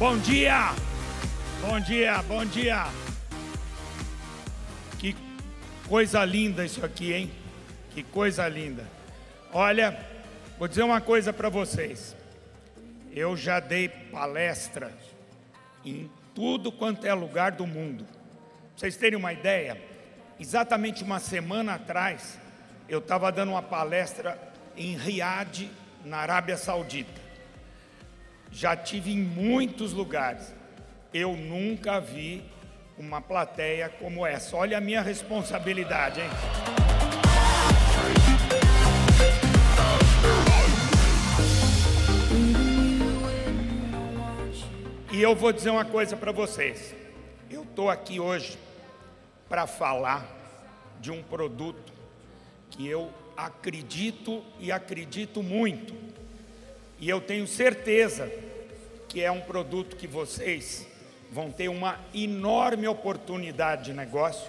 Bom dia! Bom dia, bom dia! Que coisa linda isso aqui, hein? Que coisa linda! Olha, vou dizer uma coisa para vocês. Eu já dei palestra em tudo quanto é lugar do mundo. Pra vocês terem uma ideia, exatamente uma semana atrás, eu estava dando uma palestra em Riad, na Arábia Saudita. Já tive em muitos lugares. Eu nunca vi uma plateia como essa. Olha a minha responsabilidade, hein? E eu vou dizer uma coisa para vocês. Eu estou aqui hoje para falar de um produto que eu acredito e acredito muito. E eu tenho certeza que é um produto que vocês vão ter uma enorme oportunidade de negócio,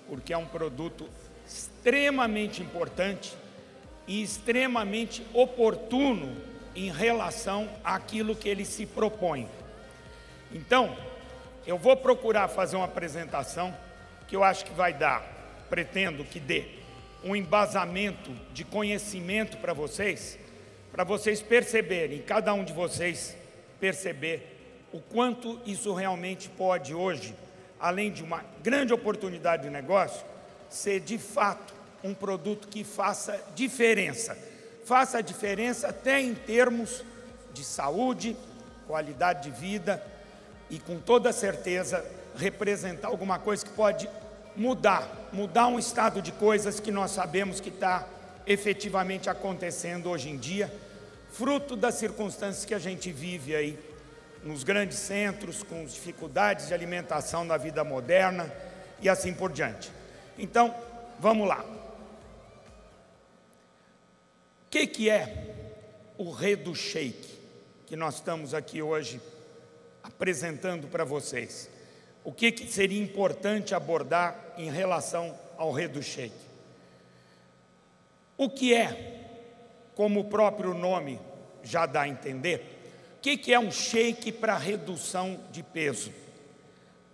porque é um produto extremamente importante e extremamente oportuno em relação àquilo que ele se propõe. Então, eu vou procurar fazer uma apresentação que eu acho que vai dar, pretendo que dê, um embasamento de conhecimento para vocês perceberem, cada um de vocês perceber o quanto isso realmente pode hoje, além de uma grande oportunidade de negócio, ser de fato um produto que faça diferença até em termos de saúde, qualidade de vida e com toda certeza representar alguma coisa que pode mudar um estado de coisas que nós sabemos que está efetivamente acontecendo hoje em dia, fruto das circunstâncias que a gente vive aí nos grandes centros, com dificuldades de alimentação na vida moderna e assim por diante. Então, vamos lá. O que é o ReduShake que nós estamos aqui hoje apresentando para vocês? O que seria importante abordar em relação ao ReduShake? O que é, como o próprio nome já dá a entender, o que é um shake para redução de peso?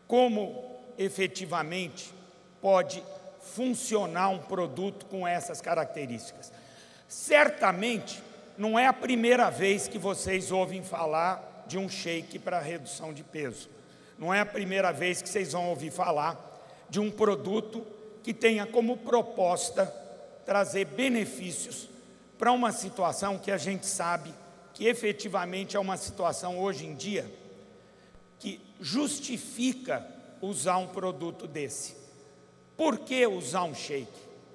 Como efetivamente pode funcionar um produto com essas características? Certamente não é a primeira vez que vocês ouvem falar de um shake para redução de peso. Não é a primeira vez que vocês vão ouvir falar de um produto que tenha como proposta trazer benefícios para uma situação que a gente sabe que efetivamente é uma situação hoje em dia que justifica usar um produto desse. Por que usar um shake?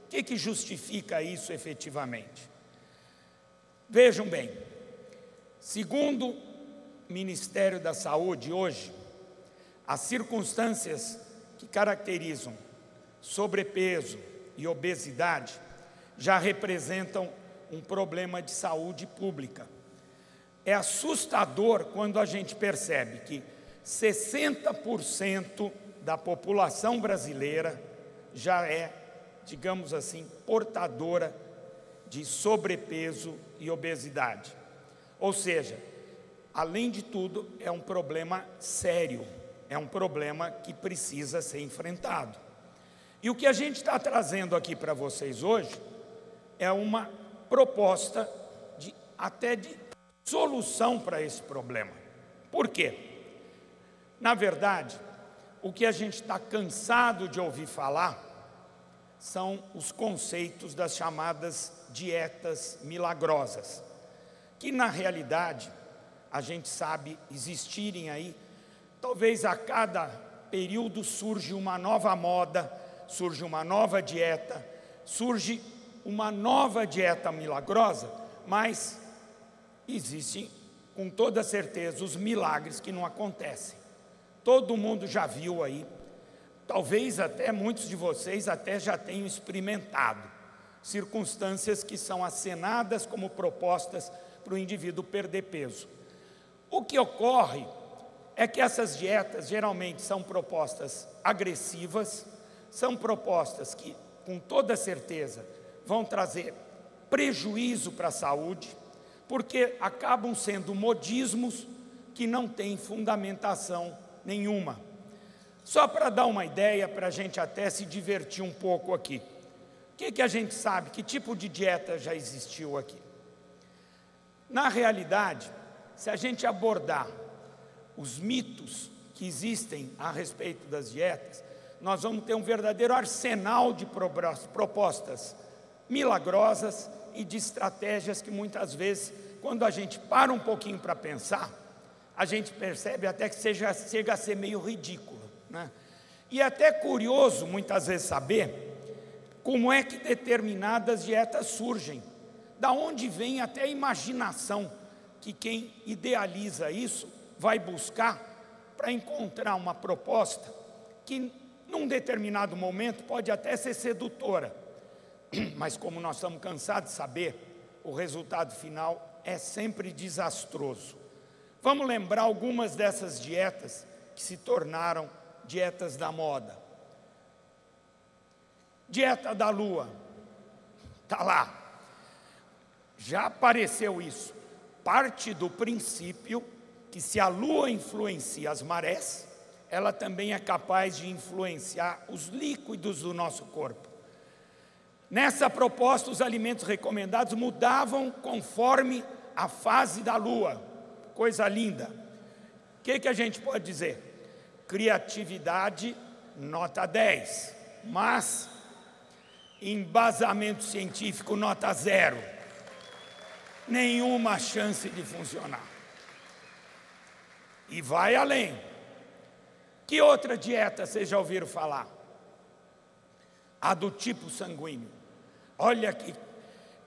O que justifica isso efetivamente? Vejam bem, segundo o Ministério da Saúde hoje, as circunstâncias que caracterizam sobrepeso e obesidade já representam um problema de saúde pública. É assustador quando a gente percebe que 60% da população brasileira já é, digamos assim, portadora de sobrepeso e obesidade. Ou seja, além de tudo, é um problema sério, é um problema que precisa ser enfrentado. E o que a gente está trazendo aqui para vocês hoje é uma proposta até de solução para esse problema. Por quê? Na verdade, o que a gente está cansado de ouvir falar são os conceitos das chamadas dietas milagrosas, que na realidade a gente sabe existirem aí, talvez a cada período surge uma nova moda, surge uma nova dieta, surge uma nova dieta milagrosa, mas existem com toda certeza os milagres que não acontecem. Todo mundo já viu aí, talvez até muitos de vocês até já tenham experimentado circunstâncias que são acenadas como propostas para o indivíduo perder peso. O que ocorre é que essas dietas geralmente são propostas agressivas, são propostas que, com toda certeza, vão trazer prejuízo para a saúde, porque acabam sendo modismos que não tem fundamentação nenhuma. Só para dar uma ideia, para a gente até se divertir um pouco aqui. O que a gente sabe? Que tipo de dieta já existiu aqui? Na realidade, se a gente abordar os mitos que existem a respeito das dietas, nós vamos ter um verdadeiro arsenal de propostas milagrosas e de estratégias que muitas vezes, quando a gente para um pouquinho para pensar, a gente percebe até que chega a ser meio ridículo, né? E é até curioso muitas vezes saber como é que determinadas dietas surgem, da onde vem até a imaginação que quem idealiza isso vai buscar para encontrar uma proposta que num determinado momento pode até ser sedutora, mas como nós estamos cansados de saber, o resultado final é sempre desastroso. Vamos lembrar algumas dessas dietas que se tornaram dietas da moda. Dieta da lua, está lá, já apareceu isso. Parte do princípio que se a lua influencia as marés, ela também é capaz de influenciar os líquidos do nosso corpo. Nessa proposta, os alimentos recomendados mudavam conforme a fase da lua. Coisa linda. O que a gente pode dizer? Criatividade, nota 10, mas embasamento científico, nota 0. Nenhuma chance de funcionar. E vai além. Que outra dieta vocês já ouviram falar? A do tipo sanguíneo. Olha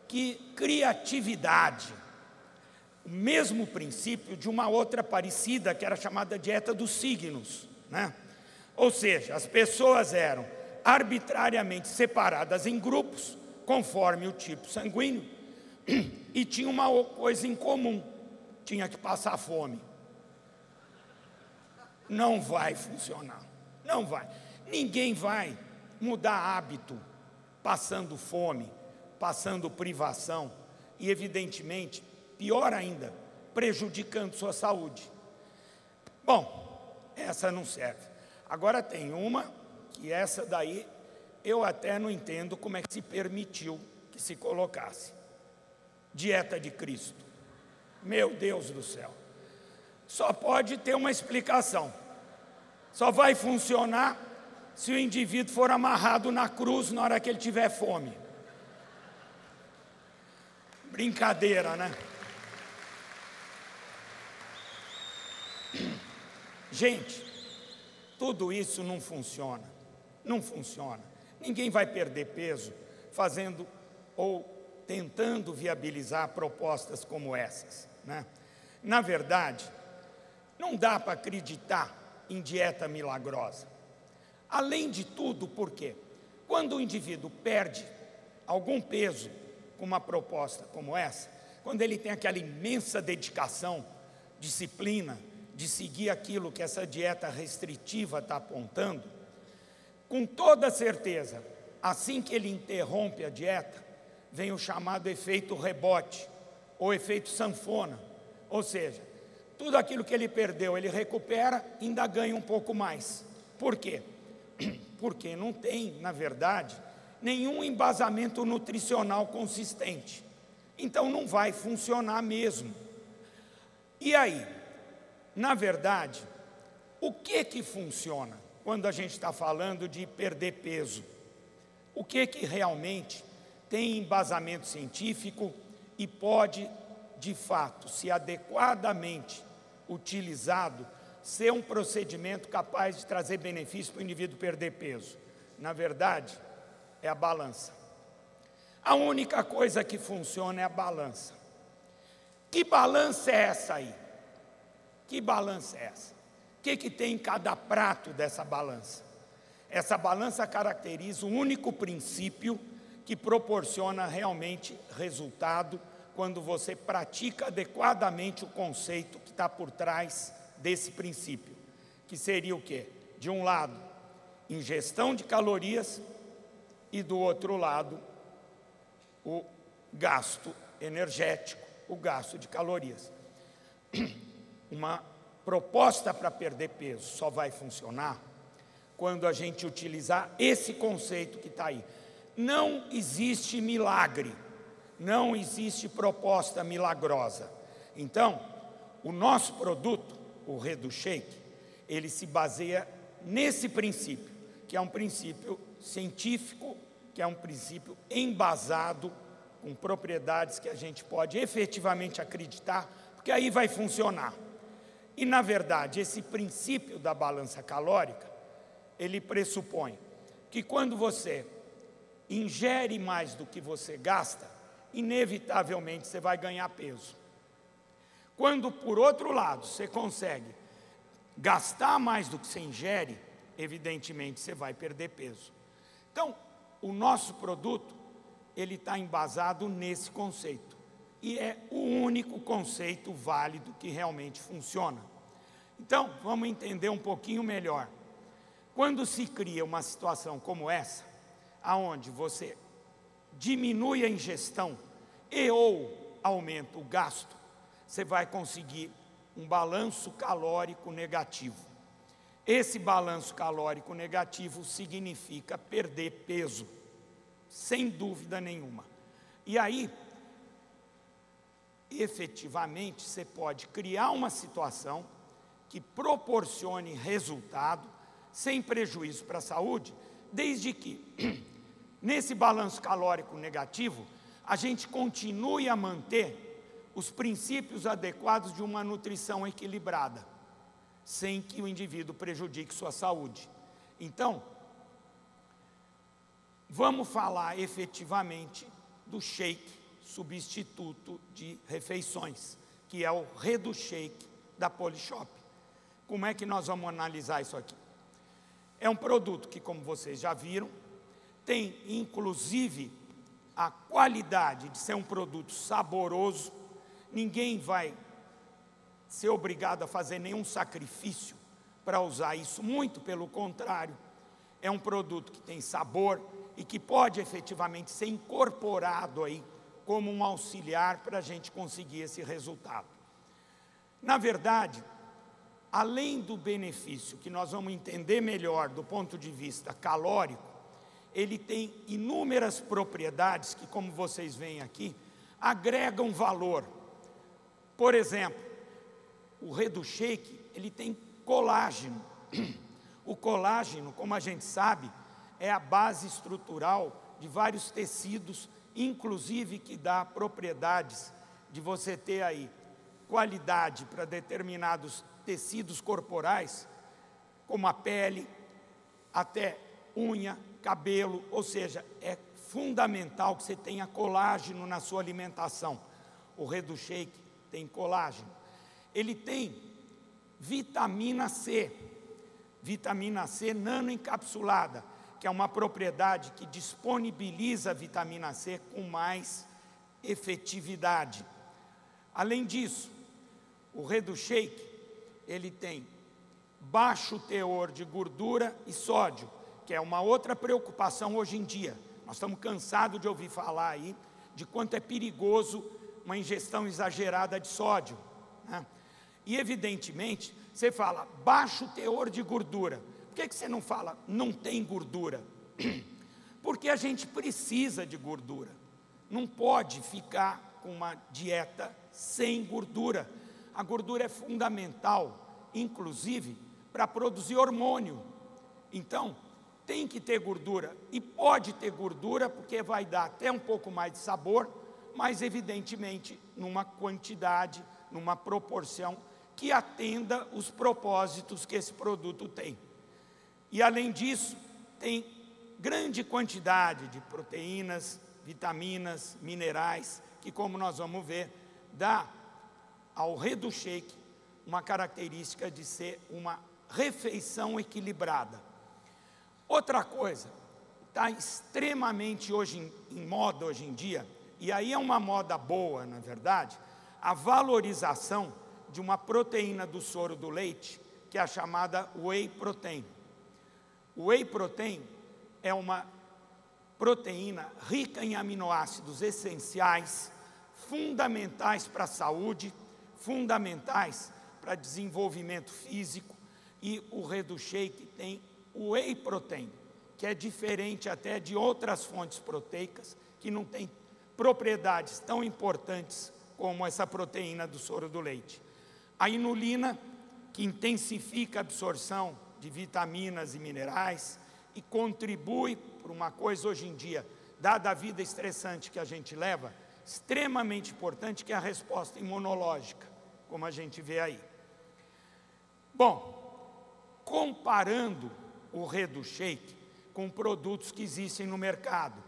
que criatividade. O mesmo princípio de uma outra parecida, que era chamada dieta dos signos, né? Ou seja, as pessoas eram arbitrariamente separadas em grupos, conforme o tipo sanguíneo, e tinha uma coisa em comum: tinha que passar fome. Não vai funcionar, não vai. Ninguém vai mudar hábito passando fome, passando privação e, evidentemente, pior ainda, prejudicando sua saúde. Bom, essa não serve. Agora tem uma que essa daí eu até não entendo como é que se permitiu que se colocasse. Dieta de Cristo. Meu Deus do céu. Só pode ter uma explicação. Só vai funcionar se o indivíduo for amarrado na cruz na hora que ele tiver fome. Brincadeira, né? Gente, tudo isso não funciona. Não funciona. Ninguém vai perder peso fazendo ou tentando viabilizar propostas como essas, né? Na verdade, não dá para acreditar em dieta milagrosa. Além de tudo, por quê? Quando o indivíduo perde algum peso com uma proposta como essa, quando ele tem aquela imensa dedicação, disciplina, de seguir aquilo que essa dieta restritiva está apontando, com toda certeza, assim que ele interrompe a dieta, vem o chamado efeito rebote, ou efeito sanfona, ou seja, tudo aquilo que ele perdeu, ele recupera e ainda ganha um pouco mais. Por quê? Porque não tem, na verdade, nenhum embasamento nutricional consistente. Então não vai funcionar mesmo. E aí, na verdade, o que funciona quando a gente está falando de perder peso? O que realmente tem embasamento científico e pode, de fato, se adequadamente utilizado, ser um procedimento capaz de trazer benefício para o indivíduo perder peso? Na verdade, é a balança. A única coisa que funciona é a balança. Que balança é essa aí? Que balança é essa? O que tem em cada prato dessa balança? Essa balança caracteriza o único princípio que proporciona realmente resultado quando você pratica adequadamente o conceito que está por trás desse princípio, que seria o quê? De um lado, ingestão de calorias, e do outro lado, o gasto energético, o gasto de calorias. Uma proposta para perder peso só vai funcionar quando a gente utilizar esse conceito que está aí. Não existe milagre, não existe proposta milagrosa. Então, o nosso produto, o ReduShake, ele se baseia nesse princípio, que é um princípio científico, que é um princípio embasado com propriedades que a gente pode efetivamente acreditar, porque aí vai funcionar. E, na verdade, esse princípio da balança calórica, ele pressupõe que quando você ingere mais do que você gasta, inevitavelmente você vai ganhar peso. Quando, por outro lado, você consegue gastar mais do que você ingere, evidentemente você vai perder peso. Então, o nosso produto, ele está embasado nesse conceito. E é o único conceito válido que realmente funciona. Então, vamos entender um pouquinho melhor. Quando se cria uma situação como essa, aonde você diminui a ingestão e ou aumenta o gasto, você vai conseguir um balanço calórico negativo. Esse balanço calórico negativo significa perder peso, sem dúvida nenhuma. E aí, efetivamente, você pode criar uma situação que proporcione resultado sem prejuízo para a saúde, desde que, nesse balanço calórico negativo, a gente continue a manter os princípios adequados de uma nutrição equilibrada, sem que o indivíduo prejudique sua saúde. Então, vamos falar efetivamente do shake substituto de refeições, que é o ReduShake da Polishop. Como é que nós vamos analisar isso aqui? É um produto que, como vocês já viram, tem inclusive a qualidade de ser um produto saboroso. Ninguém vai ser obrigado a fazer nenhum sacrifício para usar isso, muito pelo contrário. É um produto que tem sabor e que pode efetivamente ser incorporado aí como um auxiliar para a gente conseguir esse resultado. Na verdade, além do benefício que nós vamos entender melhor do ponto de vista calórico, ele tem inúmeras propriedades que, como vocês veem aqui, agregam valor. Por exemplo, o ReduShake, ele tem colágeno. O colágeno, como a gente sabe, é a base estrutural de vários tecidos, inclusive que dá propriedades de você ter aí qualidade para determinados tecidos corporais, como a pele, até unha, cabelo, ou seja, é fundamental que você tenha colágeno na sua alimentação. O ReduShake tem colágeno. Ele tem vitamina C nanoencapsulada, que é uma propriedade que disponibiliza a vitamina C com mais efetividade. Além disso, o ReduShake, ele tem baixo teor de gordura e sódio, que é uma outra preocupação hoje em dia. Nós estamos cansados de ouvir falar aí de quanto é perigoso uma ingestão exagerada de sódio, né? E evidentemente, você fala baixo teor de gordura. Por que você não fala não tem gordura? Porque a gente precisa de gordura. Não pode ficar com uma dieta sem gordura. A gordura é fundamental, inclusive, para produzir hormônio. Então, tem que ter gordura. E pode ter gordura porque vai dar até um pouco mais de sabor, mas evidentemente numa quantidade, numa proporção que atenda os propósitos que esse produto tem. E além disso, tem grande quantidade de proteínas, vitaminas, minerais, que, como nós vamos ver, dá ao ReduShake uma característica de ser uma refeição equilibrada. Outra coisa, está extremamente em moda hoje em dia, e aí é uma moda boa, na verdade, a valorização de uma proteína do soro do leite, que é a chamada Whey Protein. O Whey Protein é uma proteína rica em aminoácidos essenciais, fundamentais para a saúde, fundamentais para desenvolvimento físico, e o ReduShake tem o Whey Protein, que é diferente até de outras fontes proteicas, que não tem propriedades tão importantes como essa proteína do soro do leite. A inulina, que intensifica a absorção de vitaminas e minerais e contribui para uma coisa hoje em dia, dada a vida estressante que a gente leva, extremamente importante, que é a resposta imunológica, como a gente vê aí. Bom, comparando o ReduShake com produtos que existem no mercado.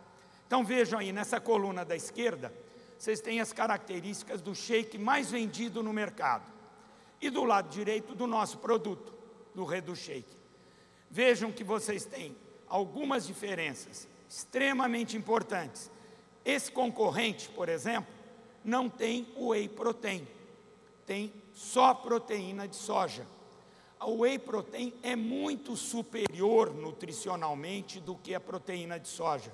Então vejam aí, nessa coluna da esquerda, vocês têm as características do shake mais vendido no mercado. E do lado direito do nosso produto, do ReduShake. Vejam que vocês têm algumas diferenças extremamente importantes. Esse concorrente, por exemplo, não tem Whey Protein, tem só proteína de soja. A Whey Protein é muito superior nutricionalmente do que a proteína de soja.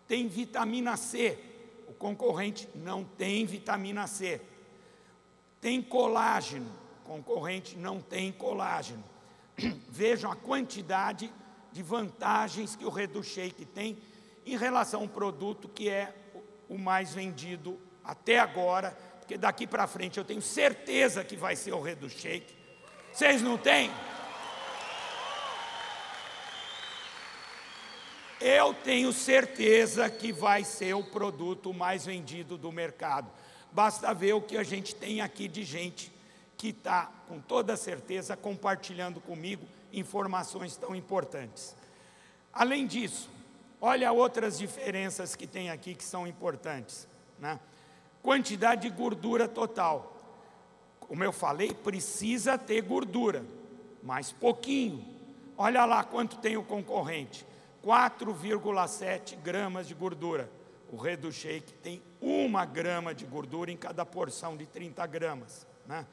Tem vitamina C, o concorrente não tem vitamina C. Tem colágeno, o concorrente não tem colágeno. Vejam a quantidade de vantagens que o ReduShake tem em relação a um produto que é o mais vendido até agora, porque daqui para frente eu tenho certeza que vai ser o ReduShake. Vocês não têm? Eu tenho certeza que vai ser o produto mais vendido do mercado. Basta ver o que a gente tem aqui de gente que está, com toda certeza, compartilhando comigo informações tão importantes. Além disso, olha outras diferenças que tem aqui que são importantes, né? Quantidade de gordura total. Como eu falei, precisa ter gordura, mas pouquinho. Olha lá quanto tem o concorrente, 4,7 gramas de gordura. O ReduShake tem 1 grama de gordura em cada porção de 30 gramas. Né?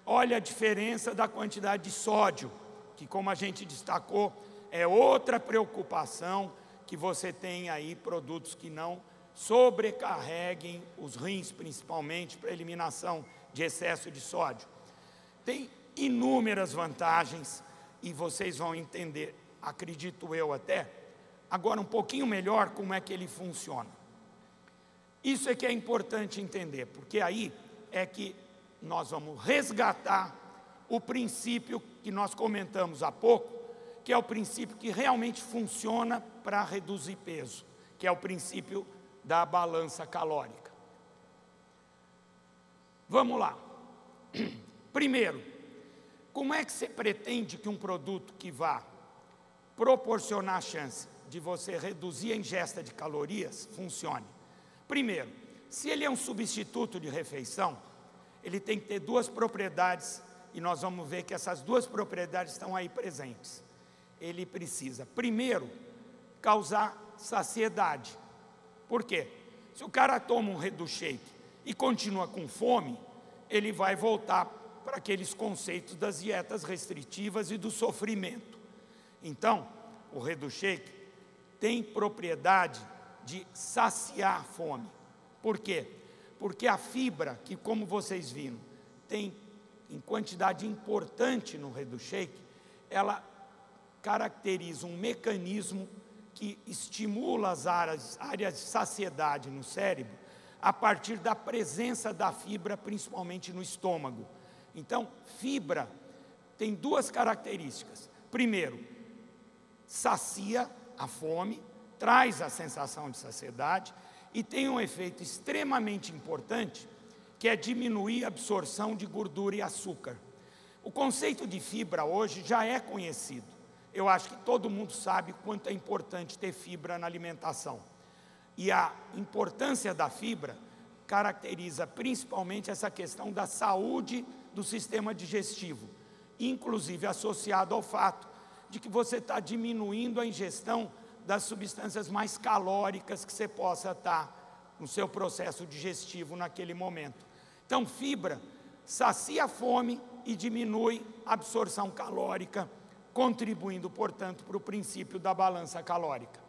Olha a diferença da quantidade de sódio, que como a gente destacou, é outra preocupação, que você tem aí produtos que não sobrecarreguem os rins, principalmente para eliminação de excesso de sódio. Tem inúmeras vantagens e vocês vão entender, acredito eu até, agora um pouquinho melhor como é que ele funciona. Isso é que é importante entender, porque aí é que nós vamos resgatar o princípio que nós comentamos há pouco, que é o princípio que realmente funciona para reduzir peso, que é o princípio da balança calórica. Vamos lá. Primeiro, como é que você pretende que um produto que vá proporcionar a chance de você reduzir a ingesta de calorias funcione? Primeiro, se ele é um substituto de refeição, ele tem que ter 2 propriedades, e nós vamos ver que essas 2 propriedades estão aí presentes. Ele precisa, primeiro, causar saciedade. Por quê? Se o cara toma um ReduShake e continua com fome, ele vai voltar para aqueles conceitos das dietas restritivas e do sofrimento. Então, o ReduShake tem propriedade de saciar a fome. Por quê? Porque a fibra, que como vocês viram, tem em quantidade importante no ReduShake, ela caracteriza um mecanismo que estimula as áreas de saciedade no cérebro a partir da presença da fibra, principalmente no estômago. Então, fibra tem 2 características. Primeiro, sacia a fome, traz a sensação de saciedade e tem um efeito extremamente importante, que é diminuir a absorção de gordura e açúcar. O conceito de fibra hoje já é conhecido. Eu acho que todo mundo sabe o quanto é importante ter fibra na alimentação. E a importância da fibra caracteriza principalmente essa questão da saúde do sistema digestivo, inclusive associado ao fato de que você está diminuindo a ingestão das substâncias mais calóricas que você possa estar no seu processo digestivo naquele momento. Então, fibra sacia a fome e diminui a absorção calórica, contribuindo, portanto, para o princípio da balança calórica.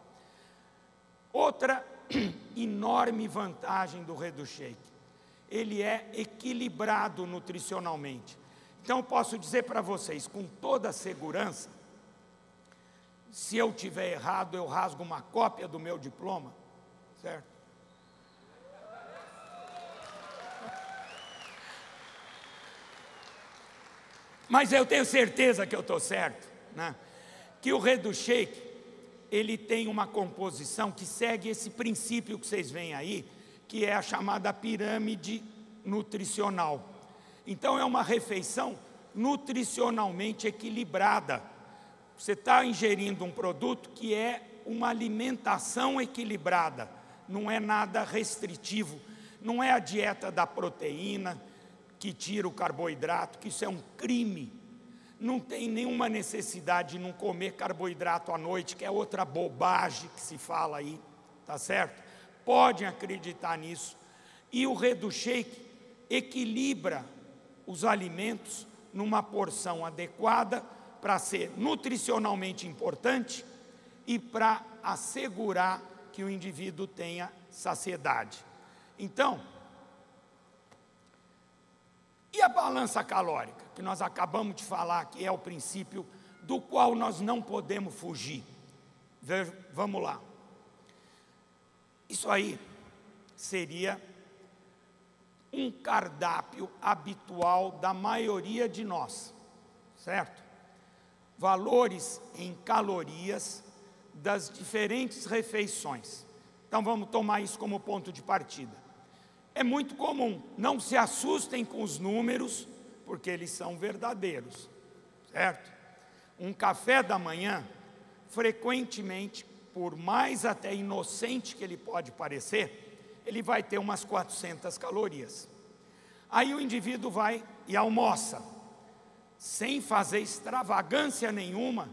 Outra enorme vantagem do ReduShake, ele é equilibrado nutricionalmente. Então eu posso dizer para vocês com toda segurança, se eu tiver errado, eu rasgo uma cópia do meu diploma, certo? Mas eu tenho certeza que eu estou certo, né? Que o Redushake, ele tem uma composição que segue esse princípio que vocês veem aí, que é a chamada pirâmide nutricional. Então é uma refeição nutricionalmente equilibrada. Você está ingerindo um produto que é uma alimentação equilibrada, não é nada restritivo, não é a dieta da proteína que tira o carboidrato, que isso é um crime. Não tem nenhuma necessidade de não comer carboidrato à noite, que é outra bobagem que se fala aí, tá certo? Podem acreditar nisso. E o Redushake equilibra os alimentos numa porção adequada para ser nutricionalmente importante e para assegurar que o indivíduo tenha saciedade. Então, e a balança calórica, que nós acabamos de falar, que é o princípio do qual nós não podemos fugir. Vamos lá. Isso aí seria um cardápio habitual da maioria de nós, certo? Valores em calorias das diferentes refeições. Então vamos tomar isso como ponto de partida. É muito comum, não se assustem com os números, porque eles são verdadeiros, certo? Um café da manhã, frequentemente, por mais até inocente que ele pode parecer, ele vai ter umas 400 calorias. Aí o indivíduo vai e almoça, sem fazer extravagância nenhuma,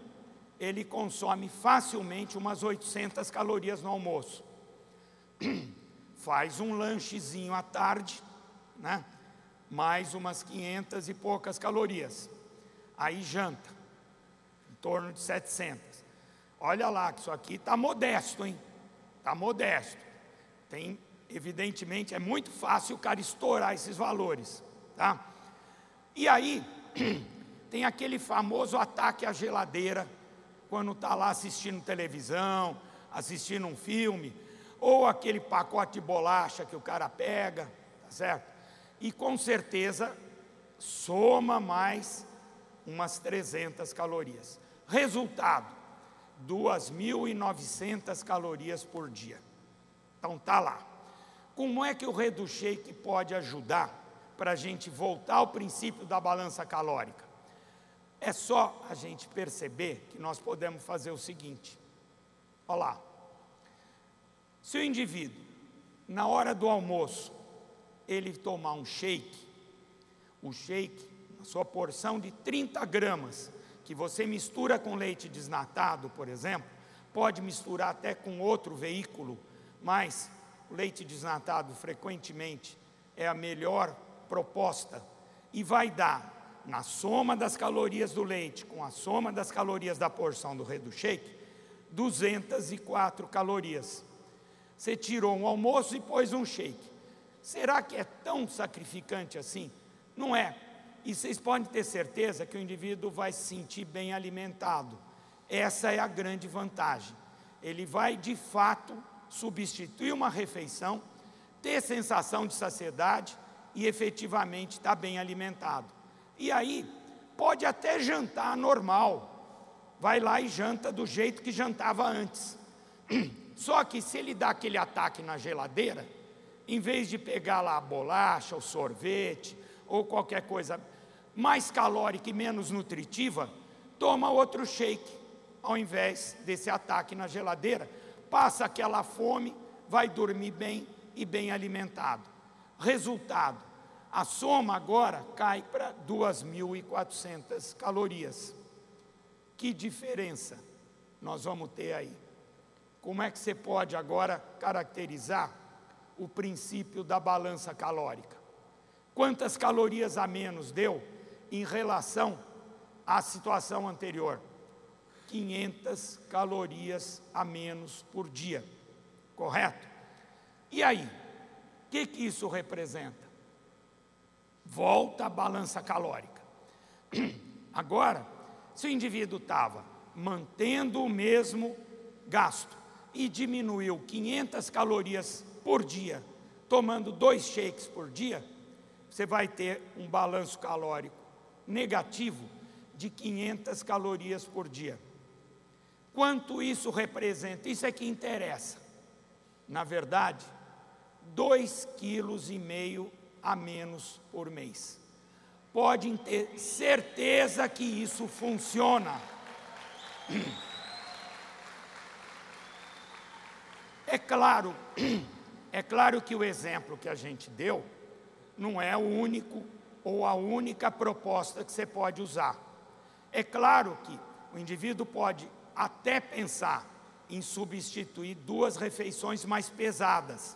ele consome facilmente umas 800 calorias no almoço. Faz um lanchezinho à tarde, né? Mais umas 500 e poucas calorias. Aí janta, em torno de 700. Olha lá, que isso aqui está modesto, hein? Está modesto. Tem, evidentemente, é muito fácil o cara estourar esses valores, tá? E aí, tem aquele famoso ataque à geladeira, quando está lá assistindo televisão, assistindo um filme, ou aquele pacote de bolacha que o cara pega, tá certo? E com certeza soma mais umas 300 calorias. Resultado, 2.900 calorias por dia. Então tá lá. Como é que o Redushake pode ajudar para a gente voltar ao princípio da balança calórica? É só a gente perceber que nós podemos fazer o seguinte. Olha lá. Se o indivíduo, na hora do almoço, ele tomar um shake, o shake, a sua porção de 30 gramas, que você mistura com leite desnatado, por exemplo, pode misturar até com outro veículo, mas o leite desnatado frequentemente é a melhor proposta e vai dar, na soma das calorias do leite com a soma das calorias da porção do Redushake, 204 calorias. Você tirou um almoço e pôs um shake. Será que é tão sacrificante assim? Não é. E vocês podem ter certeza que o indivíduo vai se sentir bem alimentado. Essa é a grande vantagem. Ele vai, de fato, substituir uma refeição, ter sensação de saciedade e efetivamente estar bem alimentado. E aí, pode até jantar normal. Vai lá e janta do jeito que jantava antes. Só que se ele dá aquele ataque na geladeira, em vez de pegar lá a bolacha, o sorvete, ou qualquer coisa mais calórica e menos nutritiva, toma outro shake, ao invés desse ataque na geladeira, passa aquela fome, vai dormir bem e bem alimentado. Resultado, a soma agora cai para 2.400 calorias. Que diferença nós vamos ter aí? Como é que você pode agora caracterizar o princípio da balança calórica? Quantas calorias a menos deu em relação à situação anterior? 500 calorias a menos por dia, correto? E aí, o que isso representa? volta a balança calórica. Agora, se o indivíduo estava mantendo o mesmo gasto e diminuiu 500 calorias por dia, tomando 2 shakes por dia, você vai ter um balanço calórico negativo de 500 calorias por dia. Quanto isso representa? Isso é que interessa. Na verdade, 2,5 kg a menos por mês. Podem ter certeza que isso funciona. É claro que o exemplo que a gente deu não é o único ou a única proposta que você pode usar. É claro que o indivíduo pode até pensar em substituir 2 refeições mais pesadas.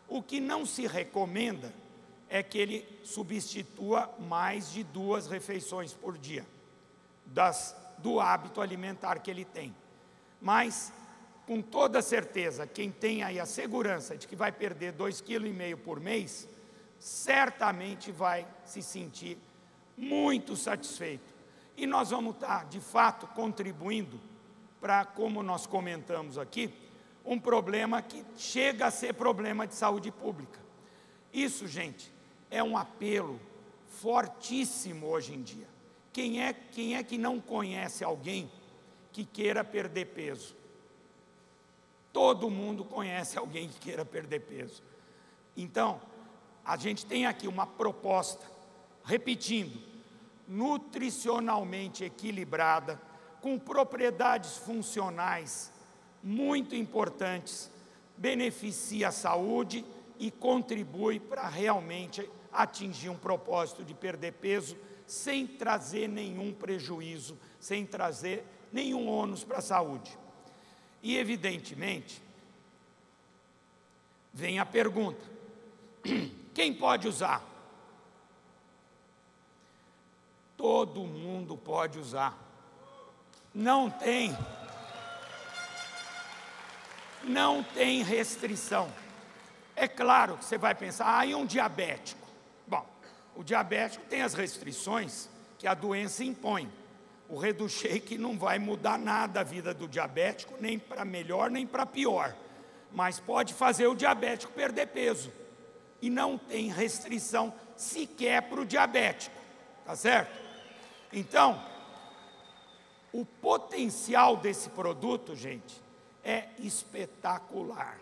O que não se recomenda é que ele substitua mais de 2 refeições por dia, do hábito alimentar que ele tem. Mas, com toda certeza, quem tem aí a segurança de que vai perder 2,5 kg por mês, certamente vai se sentir muito satisfeito. E nós vamos estar, de fato, contribuindo para, como nós comentamos aqui, um problema que chega a ser problema de saúde pública. Isso, gente, é um apelo fortíssimo hoje em dia. Quem é que não conhece alguém que queira perder peso? Todo mundo conhece alguém que queira perder peso. Então, a gente tem aqui uma proposta, repetindo, nutricionalmente equilibrada, com propriedades funcionais muito importantes, beneficia a saúde e contribui para realmente atingir um propósito de perder peso sem trazer nenhum prejuízo, sem trazer nenhum ônus para a saúde. E, evidentemente, vem a pergunta: quem pode usar? Todo mundo pode usar. Não tem restrição. É claro que você vai pensar, e um diabético? Bom, o diabético tem as restrições que a doença impõe. O ReduShake não vai mudar nada a vida do diabético, nem para melhor, nem para pior. Mas pode fazer o diabético perder peso. E não tem restrição sequer para o diabético. Tá certo? Então, o potencial desse produto, gente, é espetacular.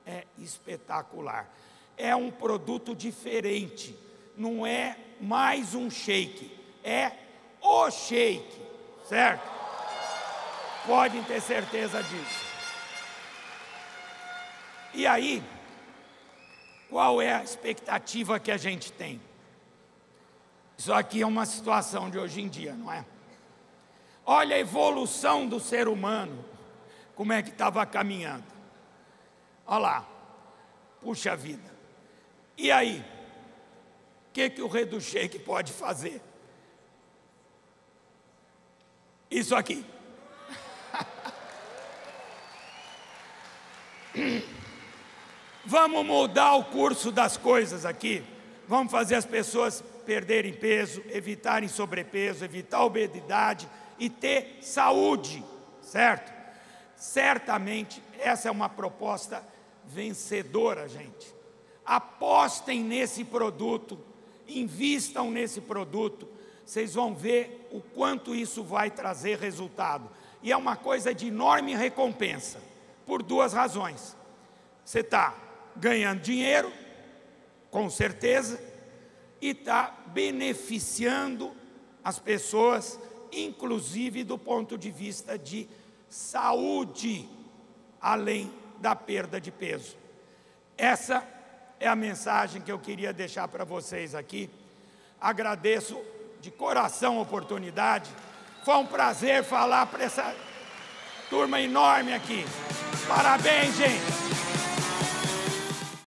É espetacular. É um produto diferente. Não é mais um shake. É o shake. Certo? Podem ter certeza disso. E aí, qual é a expectativa que a gente tem? Isso aqui é uma situação de hoje em dia, não é? Olha a evolução do ser humano, como é que estava caminhando. Olha lá, puxa vida. E aí, o que o ReduShake pode fazer? Isso aqui. Vamos mudar o curso das coisas aqui. Vamos fazer as pessoas perderem peso, evitarem sobrepeso, evitar obesidade e ter saúde, certo? Certamente essa é uma proposta vencedora, gente. Apostem nesse produto, invistam nesse produto, vocês vão ver o quanto isso vai trazer resultado. E é uma coisa de enorme recompensa, por 2 razões. Você está ganhando dinheiro, com certeza, e está beneficiando as pessoas, inclusive do ponto de vista de saúde, além da perda de peso. Essa é a mensagem que eu queria deixar para vocês aqui. Agradeço de coração a oportunidade. Foi um prazer falar para essa turma enorme aqui. Parabéns, gente!